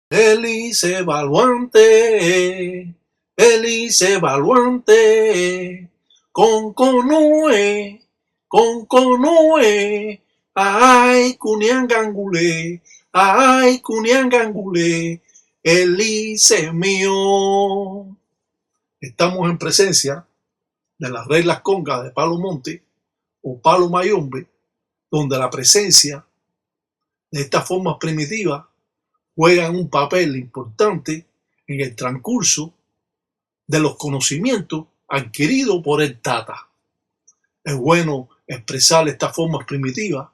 Elise Baluante, Elise Baluante, con conconoe, ay, cuniangangule, Elise mío. Estamos en presencia de las reglas congas de Palo Monte o Palo Mayombe, donde la presencia de estas formas primitivas juegan un papel importante en el transcurso de los conocimientos adquiridos por el Tata. Es bueno expresar estas formas primitivas,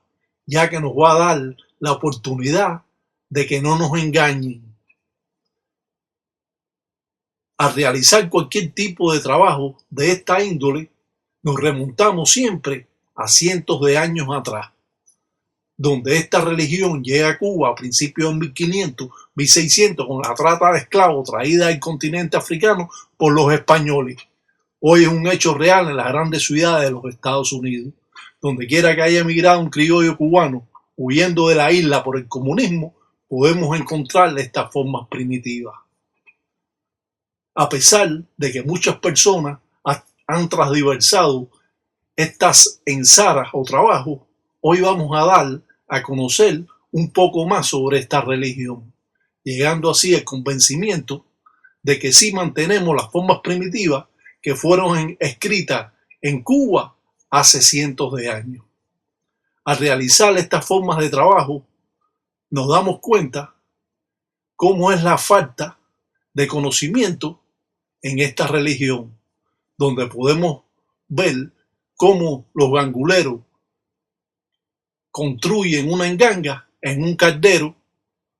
ya que nos va a dar la oportunidad de que no nos engañen. Al realizar cualquier tipo de trabajo de esta índole, nos remontamos siempre a cientos de años atrás, donde esta religión llega a Cuba a principios de 1500, 1600 con la trata de esclavos traída al continente africano por los españoles. Hoy es un hecho real en las grandes ciudades de los Estados Unidos. Donde quiera que haya emigrado un criollo cubano huyendo de la isla por el comunismo, podemos encontrar estas formas primitivas. A pesar de que muchas personas han transversado estas ensaras o trabajos, hoy vamos a dar a conocer un poco más sobre esta religión, llegando así al convencimiento de que sí mantenemos las formas primitivas que fueron escritas en Cuba hace cientos de años. Al realizar estas formas de trabajo, nos damos cuenta cómo es la falta de conocimiento en esta religión, donde podemos ver cómo los ganguleros construyen una enganga en un caldero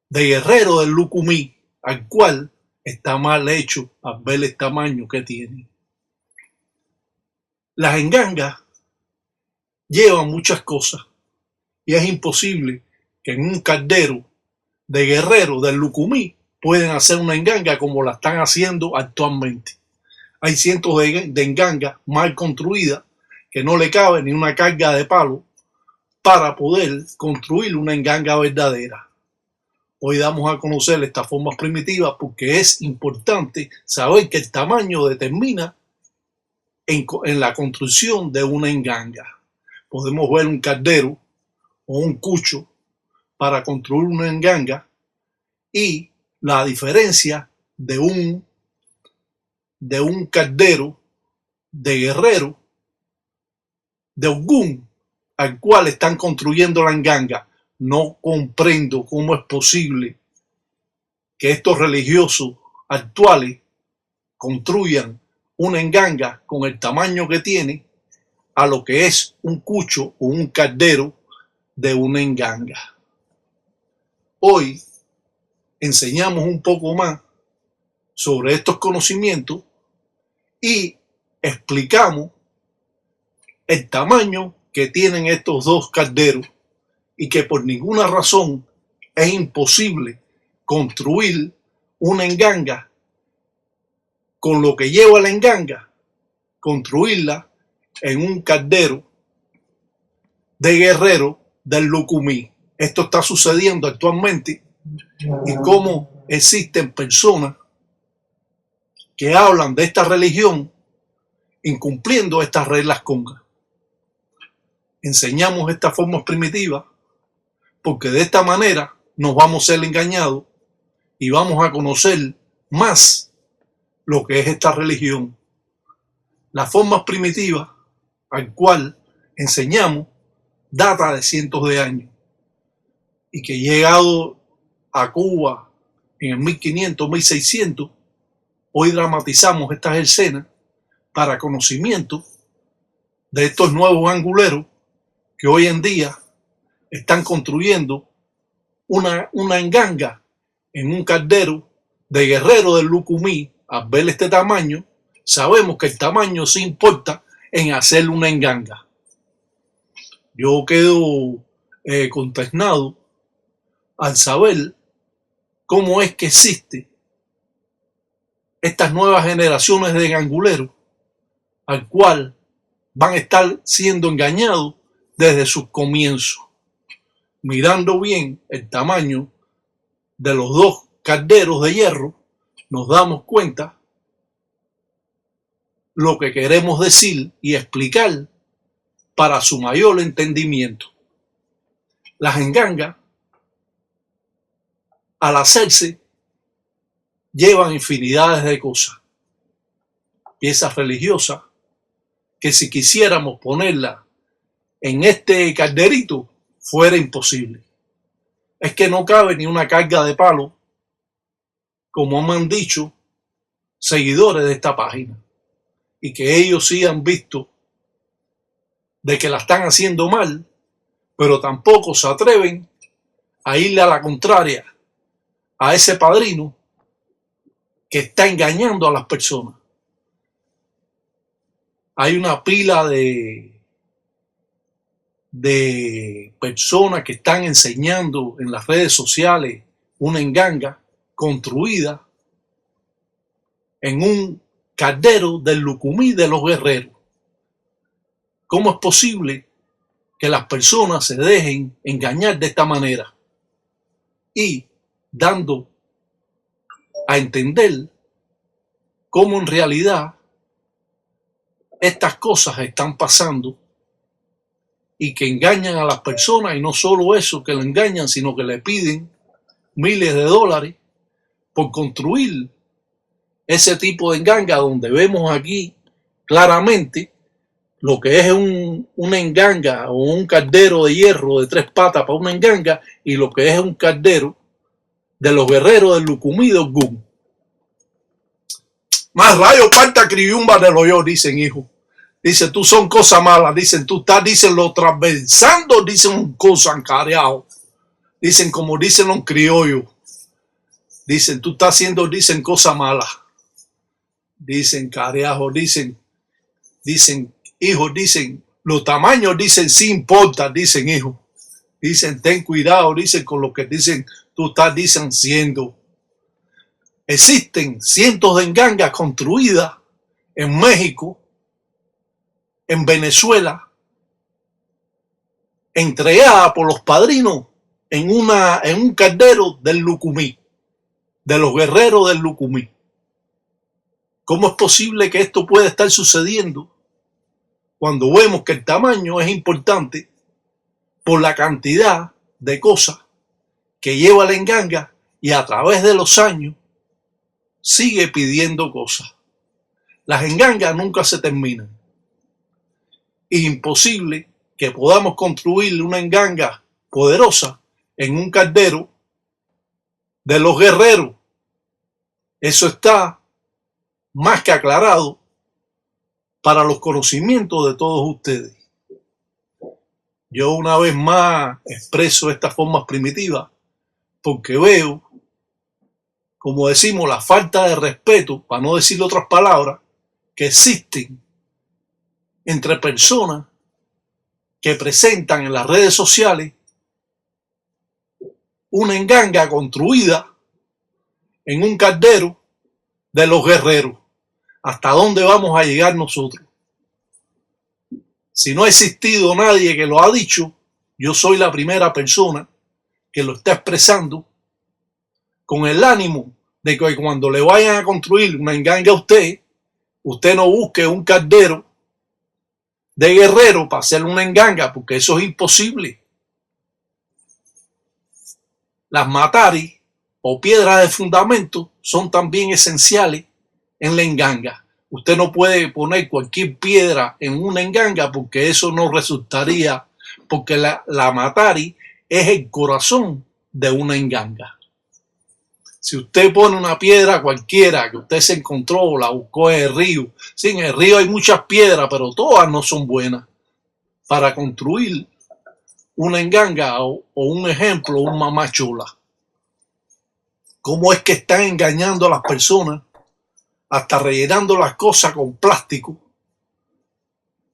de guerrero del Lucumí, al cual está mal hecho al ver el tamaño que tiene. Las engangas llevan muchas cosas y es imposible que en un caldero de guerrero del Lucumí pueden hacer una enganga como la están haciendo actualmente. Hay cientos de engangas mal construidas que no le cabe ni una carga de palo para poder construir una enganga verdadera. Hoy damos a conocer estas formas primitivas porque es importante saber que el tamaño determina en la construcción de una enganga. Podemos ver un caldero o un cucho para construir una enganga y la diferencia de un caldero de guerrero de Ogún al cual están construyendo la enganga. No comprendo cómo es posible que estos religiosos actuales construyan una enganga con el tamaño que tiene a lo que es un cucho o un caldero de una enganga. Hoy enseñamos un poco más sobre estos conocimientos y explicamos el tamaño que tienen estos dos calderos y que por ninguna razón es imposible construir una enganga con lo que lleva la enganga, construirla en un caldero de guerrero del Lucumí. Esto está sucediendo actualmente y cómo existen personas que hablan de esta religión incumpliendo estas reglas congas. Enseñamos estas formas primitivas porque de esta manera nos vamos a ser engañados y vamos a conocer más lo que es esta religión. Las formas primitivas al cual enseñamos data de cientos de años y que llegado a Cuba en el 1500, 1600, hoy dramatizamos estas escenas para conocimiento de estos nuevos anguleros que hoy en día están construyendo una enganga en un caldero de guerrero del Lucumí. Al ver este tamaño, sabemos que el tamaño sí importa en hacer una enganga. Yo quedo consternado al saber cómo es que existen estas nuevas generaciones de ganguleros al cual van a estar siendo engañados desde sus comienzos. Mirando bien el tamaño de los dos calderos de hierro, nos damos cuenta lo que queremos decir y explicar para su mayor entendimiento. Las engangas, al hacerse, llevan infinidades de cosas, piezas religiosas, que si quisiéramos ponerlas en este calderito, fuera imposible. Es que no cabe ni una carga de palo, como me han dicho seguidores de esta página, y que ellos sí han visto de que la están haciendo mal, pero tampoco se atreven a irle a la contraria a ese padrino que está engañando a las personas. Hay una pila de personas que están enseñando en las redes sociales una enganga construida en un caldero del Lucumí de los Guerreros. ¿Cómo es posible que las personas se dejen engañar de esta manera? Y dando a entender cómo en realidad estas cosas están pasando y que engañan a las personas, y no solo eso, que lo engañan, sino que le piden miles de dólares por construir ese tipo de enganga, donde vemos aquí claramente lo que es una enganga o un caldero de hierro de 3 patas para una enganga, y lo que es un caldero de los guerreros del Lucumí de Ogún. Más rayo parta criumba de lo yo, dicen, hijo. Dice, tú son cosas malas, dicen, tú estás, dicen, lo transversando, dicen un cosa encareado. Dicen, como dicen los criollos. Dicen, tú estás haciendo, dicen, cosas malas. Dicen, careajo, dicen, hijos, dicen, los tamaños, dicen, sí importa, dicen, hijos. Dicen, ten cuidado, dicen, con lo que dicen, tú estás, dicen, siendo. Existen cientos de engangas construidas en México, en Venezuela, entregadas por los padrinos en un caldero del Lucumí, de los guerreros del Lucumí. ¿Cómo es posible que esto pueda estar sucediendo cuando vemos que el tamaño es importante por la cantidad de cosas que lleva la enganga, y a través de los años sigue pidiendo cosas? Las engangas nunca se terminan. Es imposible que podamos construir una enganga poderosa en un caldero de los guerreros. Eso está más que aclarado para los conocimientos de todos ustedes. Yo una vez más expreso estas formas primitivas porque veo, como decimos, la falta de respeto, para no decir otras palabras, que existen entre personas que presentan en las redes sociales una enganga construida en un caldero de los guerreros. ¿Hasta dónde vamos a llegar nosotros? Si no ha existido nadie que lo ha dicho, yo soy la primera persona que lo está expresando, con el ánimo de que cuando le vayan a construir una enganga a usted no busque un caldero de guerrero para hacer una enganga, porque eso es imposible. Las mataris o piedras de fundamento son también esenciales en la enganga. Usted no puede poner cualquier piedra en una enganga, porque eso no resultaría, porque la matari es el corazón de una enganga. Si usted pone una piedra cualquiera que usted se encontró o la buscó en el río, sí, en el río hay muchas piedras, pero todas no son buenas para construir una enganga o un ejemplo, un mamachola. ¿Cómo es que están engañando a las personas, hasta rellenando las cosas con plástico?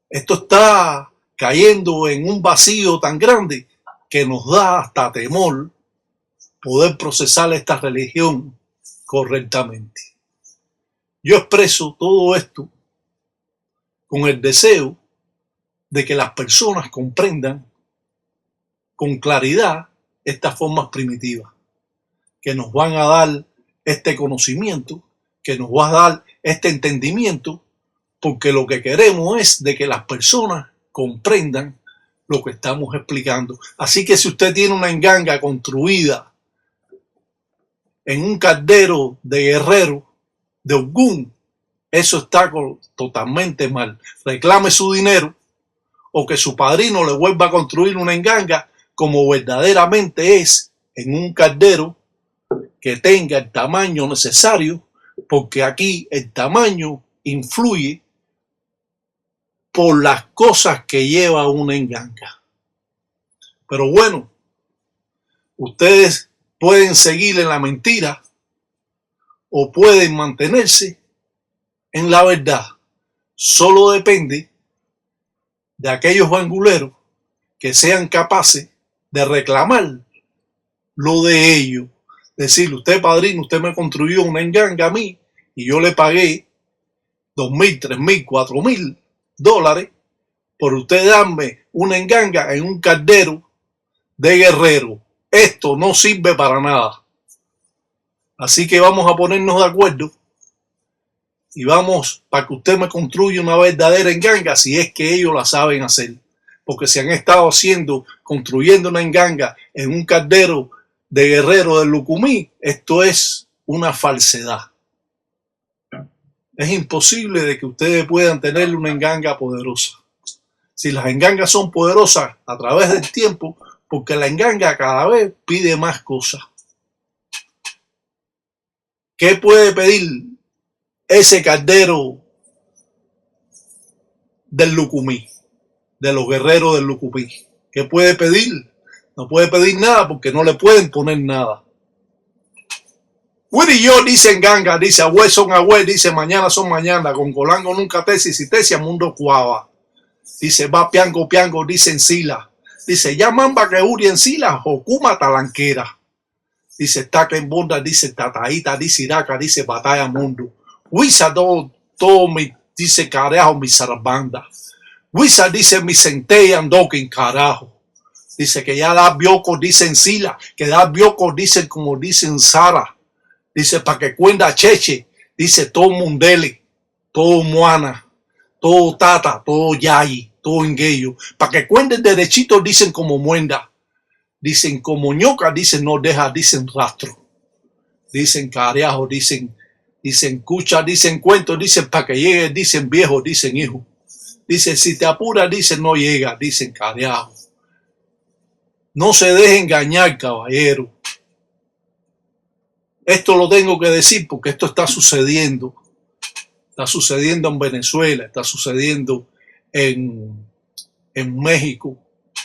Esto está cayendo en un vacío tan grande que nos da hasta temor poder procesar esta religión correctamente. Yo expreso todo esto con el deseo de que las personas comprendan con claridad estas formas primitivas que nos van a dar este conocimiento, que nos va a dar este entendimiento, porque lo que queremos es de que las personas comprendan lo que estamos explicando. Así que si usted tiene una enganga construida en un caldero de Guerrero, de Ogún, eso está totalmente mal. Reclame su dinero o que su padrino le vuelva a construir una enganga como verdaderamente es, en un caldero que tenga el tamaño necesario, porque aquí el tamaño influye por las cosas que lleva una enganga. Pero bueno, ustedes pueden seguir en la mentira o pueden mantenerse en la verdad. Solo depende de aquellos banguleros que sean capaces de reclamar lo de ellos. Decirle, usted padrino, usted me construyó una enganga a mí y yo le pagué 2.000, 3.000, 4.000 dólares por usted darme una enganga en un caldero de Guerrero. Esto no sirve para nada. Así que vamos a ponernos de acuerdo y vamos para que usted me construya una verdadera enganga si es que ellos la saben hacer. Porque si han estado construyendo una enganga en un caldero de Guerrero del Lucumí, esto es una falsedad. Es imposible de que ustedes puedan tener una enganga poderosa. Si las engangas son poderosas a través del tiempo, porque la enganga cada vez pide más cosas. ¿Qué puede pedir ese caldero del Lucumí, de los guerreros del Lucumí? ¿Qué puede pedir? No puede pedir nada porque no le pueden poner nada. Willy y yo dicen ganga, dice agüe son agüe, dice mañana son mañana, con colango nunca tesis y tesia mundo cuava. Dice va piango piango, dice en sila. Dice ya mamba que uri en sila, jocuma talanquera. Dice taca en bonda, dice tataíta, dice iraca, dice batalla mundo. Huiza todo mi, dice carajo mi zarabanda. Huiza dice mi centella ando que en carajo. Dice que ya da bioco, dice en sila, que da bioco, dice como dicen Sara. Dice para que cuenta cheche, dice todo mundele, todo moana, todo tata, todo yayi, todo engueyo. Para que cuenten derechito, dicen como muenda. Dicen como ñoca, dicen no deja, dicen rastro. Dicen carajo, dicen cucha, dicen cuento, dicen para que llegue, dicen viejo, dicen hijo. Dicen si te apura, dicen no llega, dicen carajo. No se deje engañar, caballero. Esto lo tengo que decir porque esto está sucediendo. Está sucediendo en Venezuela, está sucediendo en México,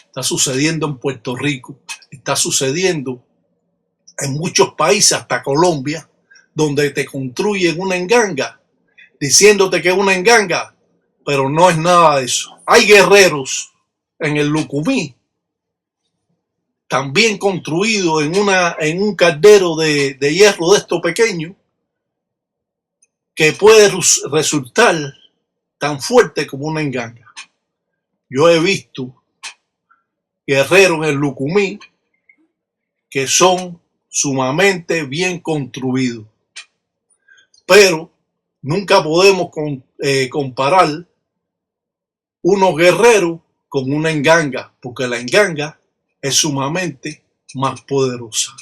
está sucediendo en Puerto Rico, está sucediendo en muchos países, hasta Colombia, donde te construyen una enganga, diciéndote que es una enganga, pero no es nada de eso. Hay guerreros en el Lucumí, también construido en un caldero de hierro de esto pequeño, que puede resultar tan fuerte como una enganga. Yo he visto guerreros en el Lucumí que son sumamente bien construidos, pero nunca podemos comparar unos guerreros con una enganga, porque la enganga es sumamente más poderosa.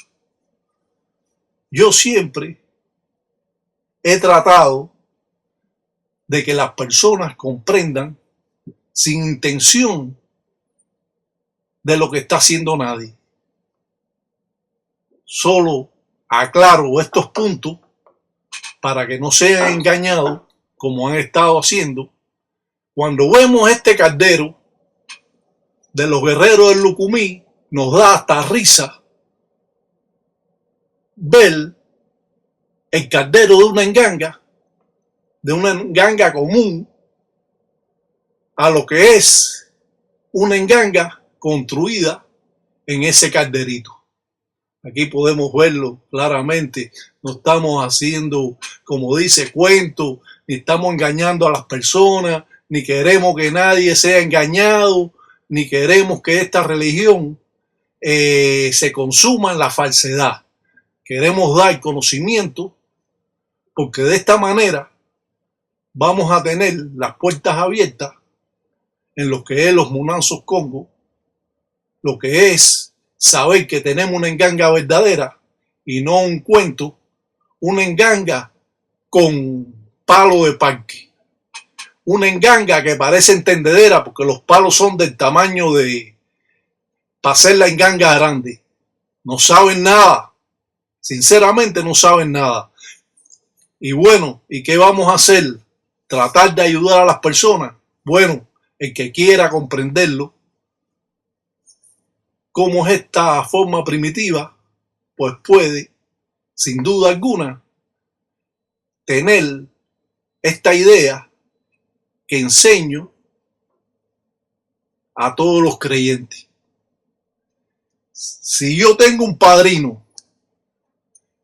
Yo siempre he tratado de que las personas comprendan sin intención de lo que está haciendo nadie. Solo aclaro estos puntos para que no sean engañados como han estado haciendo. Cuando vemos este caldero de los guerreros del Lucumí, nos da hasta risa ver el caldero de una enganga común, a lo que es una enganga construida en ese calderito. Aquí podemos verlo claramente. No estamos haciendo, como dice, cuentos, ni estamos engañando a las personas, ni queremos que nadie sea engañado, ni queremos que esta religión se consuma en la falsedad. queremos dar conocimiento, porque de esta manera vamos a tener las puertas abiertas en lo que es los Munanzos Congo, lo que es saber que tenemos una enganga verdadera y no un cuento, una enganga con palo de parque, una enganga que parece entendedera porque los palos son del tamaño de para hacer la enganga grande. No saben nada, sinceramente no saben nada. Y bueno, ¿y qué vamos a hacer? Tratar de ayudar a las personas. Bueno, el que quiera comprenderlo, cómo es esta forma primitiva, pues puede, sin duda alguna, tener esta idea que enseño a todos los creyentes. Si yo tengo un padrino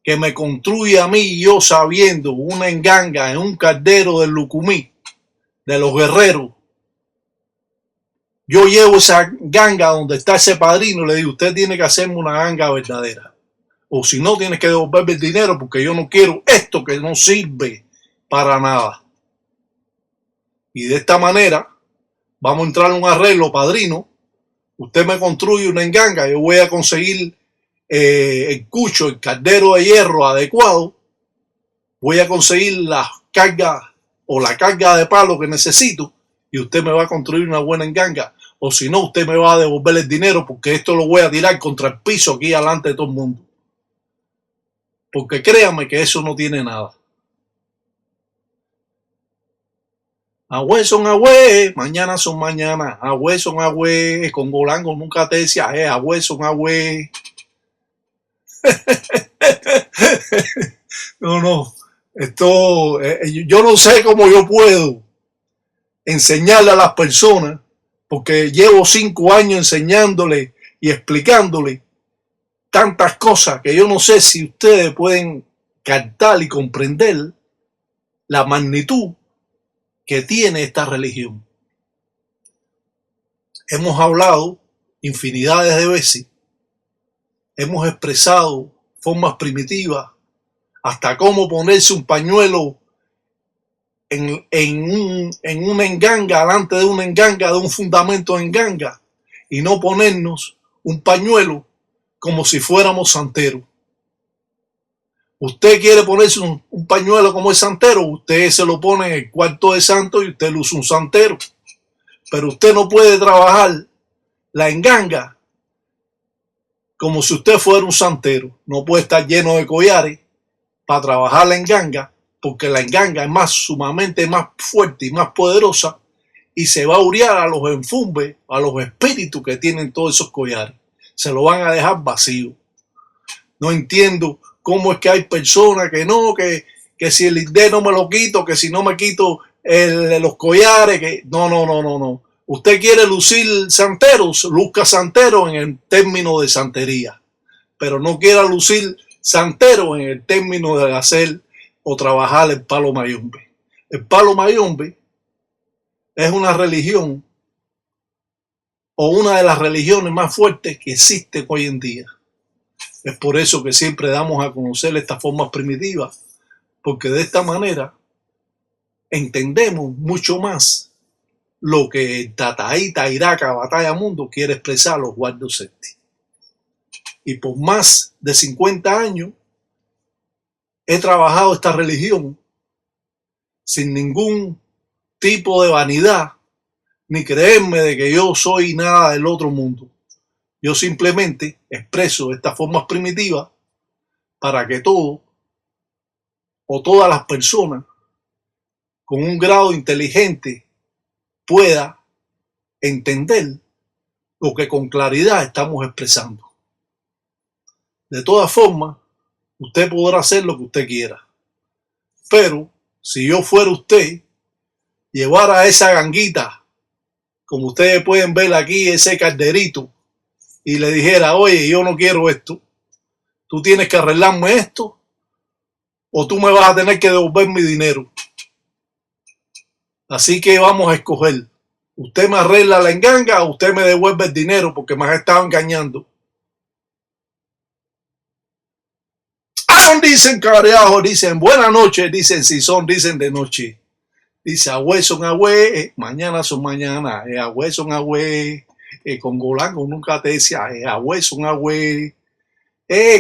que me construye a mí, yo sabiendo una enganga en un caldero del Lucumí, de los guerreros, yo llevo esa ganga donde está ese padrino y le digo, usted tiene que hacerme una ganga verdadera. O si no, tienes que devolverme el dinero porque yo no quiero esto que no sirve para nada. Y de esta manera vamos a entrar en un arreglo, padrino. Usted me construye una enganga, yo voy a conseguir el cucho, el caldero de hierro adecuado, voy a conseguir las cargas o la carga de palo que necesito y usted me va a construir una buena enganga. O si no, usted me va a devolver el dinero porque esto lo voy a tirar contra el piso aquí delante de todo el mundo. Porque créanme que eso no tiene nada. Agüe son agüe, mañana son mañana. Agüe son agüe, con Golango nunca te decía, agüe son agüe. No, esto, yo no sé cómo yo puedo enseñarle a las personas, porque llevo 5 años enseñándole y explicándole tantas cosas que yo no sé si ustedes pueden captar y comprender la magnitud que tiene esta religión. Hemos hablado infinidades de veces, hemos expresado formas primitivas, hasta cómo ponerse un pañuelo en una enganga, delante de una enganga, de un fundamento de enganga, y no ponernos un pañuelo como si fuéramos santeros. Usted quiere ponerse un pañuelo como el santero, usted se lo pone en el cuarto de santo y usted lo usa un santero. Pero usted no puede trabajar la enganga como si usted fuera un santero. No puede estar lleno de collares para trabajar la enganga, porque la enganga es sumamente más fuerte y más poderosa y se va a uriar a los enfumbes, a los espíritus que tienen todos esos collares. Se lo van a dejar vacío. No entiendo cómo es que hay personas que no, que si el INDE no me lo quito, que si no me quito los collares, que no. Usted quiere lucir santeros, luzca santero en el término de santería, pero no quiera lucir santero en el término de hacer o trabajar el palo mayombe. El palo mayombe es una religión o una de las religiones más fuertes que existen hoy en día. Es por eso que siempre damos a conocer estas formas primitivas, porque de esta manera entendemos mucho más lo que Tataí, Tairaca, Batalla Mundo quiere expresar los Guardos Seti. Y por más de 50 años he trabajado esta religión sin ningún tipo de vanidad, ni creerme de que yo soy nada del otro mundo. Yo simplemente expreso estas formas primitivas para que todo o todas las personas con un grado inteligente pueda entender lo que con claridad estamos expresando. De todas formas, usted podrá hacer lo que usted quiera. Pero si yo fuera usted, llevara esa ganguita, como ustedes pueden ver aquí, ese calderito, y le dijera, oye, yo no quiero esto, tú tienes que arreglarme esto, o tú me vas a tener que devolver mi dinero. Así que vamos a escoger. Usted me arregla la enganga o usted me devuelve el dinero porque me has estado engañando. dicen careajo, dicen buenas noches, dicen si son, dicen de noche. Dice agüe son agüe, mañana son mañana, agüe son agüe, con Golango nunca te decía, agüe son agüe,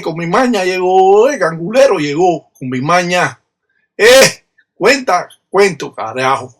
con mi maña llegó, Gangulero llegó, con mi maña, cuento, careajo.